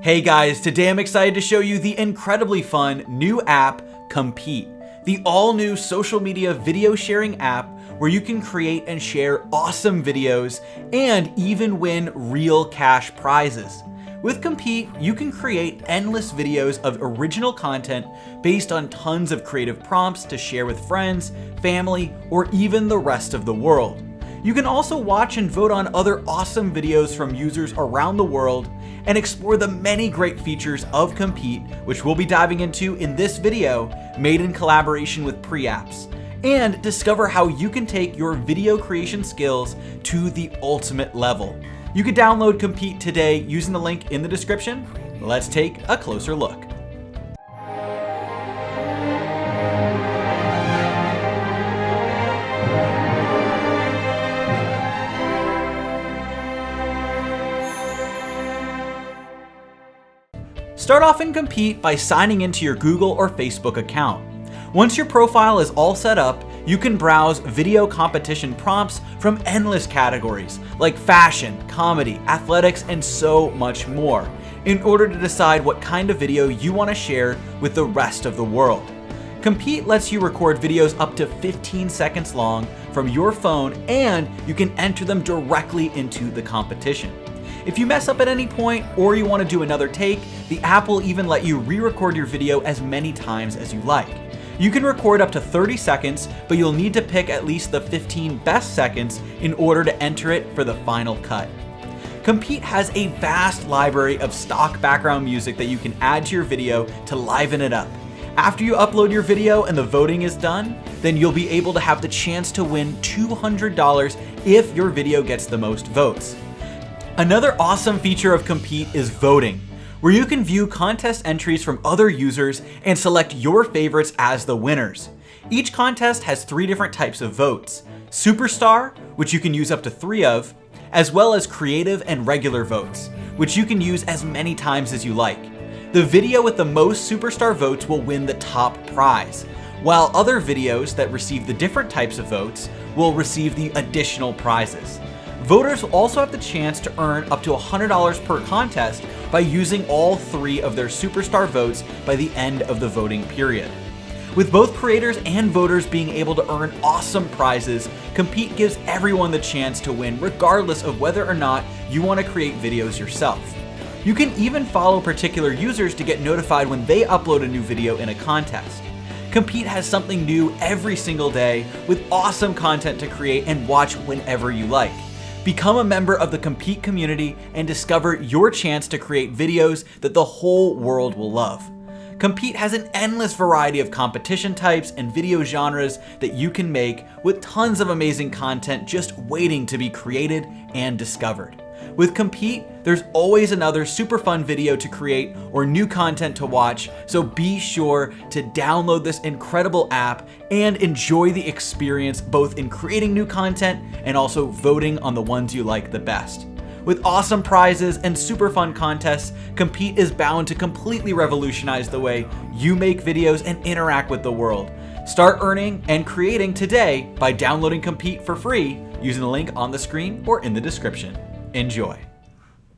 Hey guys, today I'm excited to show you the incredibly fun new app, Compete, the all-new social media video sharing app where you can create and share awesome videos and even win real cash prizes. With Compete, you can create endless videos of original content based on tons of creative prompts to share with friends, family, or even the rest of the world. You can also watch and vote on other awesome videos from users around the world and explore the many great features of Compete, which we'll be diving into in this video, made in collaboration with Preapps, and discover how you can take your video creation skills to the ultimate level. You can download Compete today using the link in the description. Let's take a closer look. Start off in Compete by signing into your Google or Facebook account. Once your profile is all set up, you can browse video competition prompts from endless categories like fashion, comedy, athletics, and so much more in order to decide what kind of video you want to share with the rest of the world. Compete lets you record videos up to 15 seconds long from your phone, and you can enter them directly into the competition. If you mess up at any point or you want to do another take, the app will even let you re-record your video as many times as you like. You can record up to 30 seconds, but you'll need to pick at least the 15 best seconds in order to enter it for the final cut. Compete has a vast library of stock background music that you can add to your video to liven it up. After you upload your video and the voting is done, then you'll be able to have the chance to win $200 if your video gets the most votes. Another awesome feature of Compete is voting, where you can view contest entries from other users and select your favorites as the winners. Each contest has 3 different types of votes: Superstar, which you can use up to 3 of, as well as creative and regular votes, which you can use as many times as you like. The video with the most Superstar votes will win the top prize, while other videos that receive the different types of votes will receive the additional prizes. Voters will also have the chance to earn up to $100 per contest by using all 3 of their Superstar votes by the end of the voting period. With both creators and voters being able to earn awesome prizes, Compete gives everyone the chance to win regardless of whether or not you want to create videos yourself. You can even follow particular users to get notified when they upload a new video in a contest. Compete has something new every single day with awesome content to create and watch whenever you like. Become a member of the Compete community and discover your chance to create videos that the whole world will love. Compete has an endless variety of competition types and video genres that you can make, with tons of amazing content just waiting to be created and discovered. With Compete, there's always another super fun video to create or new content to watch, so be sure to download this incredible app and enjoy the experience both in creating new content and also voting on the ones you like the best. With awesome prizes and super fun contests, Compete is bound to completely revolutionize the way you make videos and interact with the world. Start earning and creating today by downloading Compete for free using the link on the screen or in the description. Enjoy.